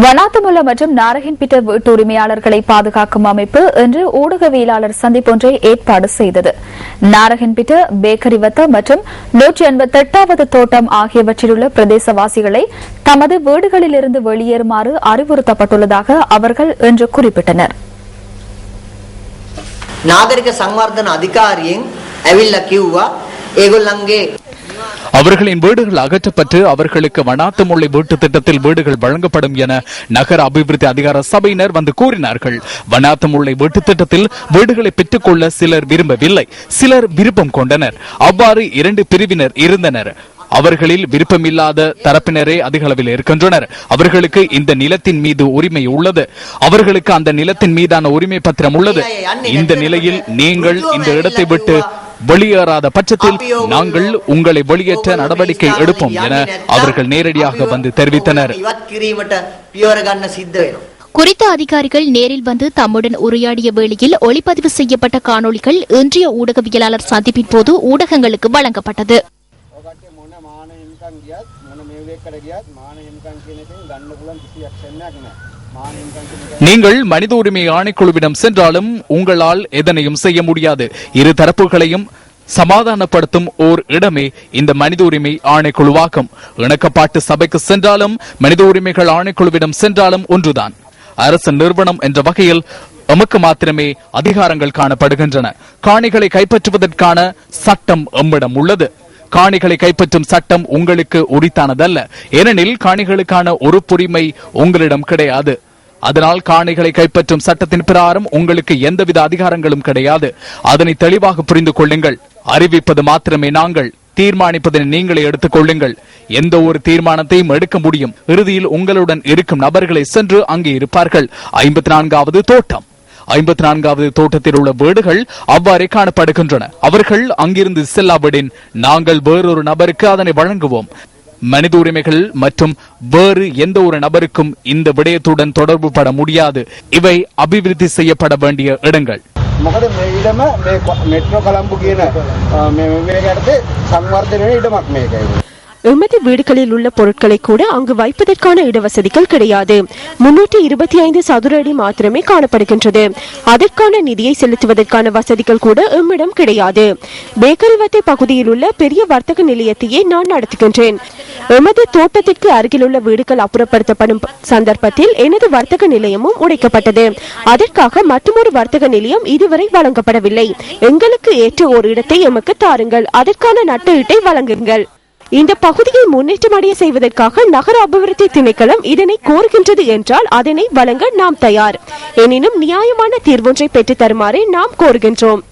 வனாத்தமுல்ல மற்றும் நாரகன்பேட்டை வீட்டு உரிமையாளர்களை பாதுகாக்கும் அமைப்பு இன்று ஊடகவியலாளர் சந்திப்பொன்றை ஏற்பாடு செய்தது. நாரகன்பேட்டை பேக்கரி வத்த மற்றும் 188வது தோட்டம் ஆகியவற்றிலுள்ள பிரதேசவாசிகளை தமது வீடுகளிலிருந்து வெளியேறுமாறு அறிவுறுத்தப்பட்டுள்ளதாக அவர்கள் இன்று குறிப்பிட்டனர். நாகரிக சம்வர்தன அதிகாரியின் ඇවිල්ලා කිව්වා ඒගොල්ලන්ගේ அவர்களின் வீடுகள் அகற்றப்பட்டு அவர்களுக்கு வனாத்தமுல்லை வீட்டு திட்டத்தில் வீடுகள் வழங்கப்படும் என நகர அபிவிருத்தி அதிகார சபையினர் வந்து கூறினார்கள். வனாத்தமுல்லை வீட்டு திட்டத்தில் வீடுகளை பெற்றுக்கொள்ள சிலர் விரும்பவில்லை, சிலர் விருப்பம் கொண்டனர். அவ்வாறு 2 பிரிவினர் இருந்தனர். அவர்களில் விருப்பமில்லாத தரப்பினரே அதிக அளவில் இருக்கின்றனர். அவர்களுக்கு இந்த நிலத்தின் மீது உரிமை உள்ளது, அவர்களுக்கு அந்த நிலத்தின் மீதான உரிமை பத்திரம் உள்ளது. இந்த நிலையில் நீங்கள் இந்த இடத்தை விட்டு வெளியேறாத பட்சத்தில் நாங்கள் உங்களை வெளியேற்ற நடவடிக்கை எடுப்போம் என அவர்கள் நேரடியாக வந்து தெரிவித்தனர். குறித்த அதிகாரிகள் நேரில் வந்து தம்முடன் உரையாடிய வேளையில் ஒளிப்பதிவு செய்யப்பட்ட காணொளிகள் இன்றைய ஊடகவியலாளர் சந்திப்பின் போது ஊடகங்களுக்கு வழங்கப்பட்டது. நீங்கள் மனித உரிமை ஆணைக்குழுவிடம் சென்றாலும் உங்களால் எதனையும் செய்ய முடியாது. இரு தரப்புகளையும் சமாதானப்படுத்தும் ஓர் இடமே இந்த மனித உரிமை ஆணைக்குழுவாகும். இணக்கப்பாட்டு சபைக்கு சென்றாலும் மனித உரிமைகள் ஆணைக்குழுவிடம் சென்றாலும் ஒன்றுதான். அரசு நிறுவனம் என்ற வகையில் எமக்கு மாத்திரமே அதிகாரங்கள் காணப்படுகின்றன. காணிகளை கைப்பற்றுவதற்கான சட்டம் எம்மிடம் உள்ளது. காணிகளை கைப்பற்றும் சட்டம் உங்களுக்கு உரித்தானதல்ல, ஏனெனில் காணிகளுக்கான ஒரு உரிமை உங்களிடம் கிடையாது. அதனால் காணிகளை கைப்பற்றும் சட்டத்தின் பிரகாரம் உங்களுக்கு எந்தவித அதிகாரங்களும் கிடையாது. அதனை தெளிவாக புரிந்து கொள்ளுங்கள். அறிவிப்பது மாத்திரமே நாங்கள், தீர்மானிப்பதனை நீங்களே எடுத்துக் கொள்ளுங்கள். எந்த ஒரு தீர்மானத்தையும் எடுக்க முடியும். இறுதியில் உங்களுடன் இருக்கும் நபர்களை சென்று அங்கே இருப்பார்கள். 54வது தோட்டம், 54வது தோட்டத்தில் உள்ள வீடுகள் அவ்வாறே காணப்படுகின்றன. அவர்கள் அங்கிருந்து செல்லாவிடின் நாங்கள் வேறொரு நபருக்கு அதனை வழங்குவோம். மனித உரிமைகள் மற்றும் வேறு எந்த ஒரு நபருக்கும் இந்த விடயத்துடன் தொடர்பு பட முடியாது. இவை அபிவிருத்தி செய்யப்பட வேண்டிய இடங்கள். எமது வீடுகளில் உள்ள பொருட்களை கூட அங்கு வைப்பதற்கான இடவசதிகள் கிடையாது. 325 சதுர அடி மாத்திரமே காணப்படுகின்றது. அதற்கான நிதியை செலுத்துவதற்கான வசதிகள் கூட எம்மிடம் கிடையாது. பேக்கரிவத்தை பகுதியில் உள்ள பெரிய வர்த்தக நிலையத்தையே நான் நடத்துகின்றேன். எமது தோட்டத்திற்கு அருகில் உள்ள வீடுகள் அப்புறப்படுத்தப்படும் சந்தர்ப்பத்தில் எனது வர்த்தக நிலையமும் உடைக்கப்பட்டது. அதற்காக மற்றொரு வர்த்தக நிலையம் இதுவரை வழங்கப்படவில்லை. எங்களுக்கு ஏற்ற ஒரு இடத்தை எமக்கு தாருங்கள், அதற்கான நட்டஈட்டை வழங்குங்கள். இந்த பகுதியை முன்னேற்றமடைய செய்வதற்காக நகர அபிவிருத்தி திணைக்களம் இதனை கோருகின்றது என்றால் அதனை வழங்க நாம் தயார். எனினும் நியாயமான தீர்வொன்றை பெற்று தருமாறு நாம் கோருகின்றோம்.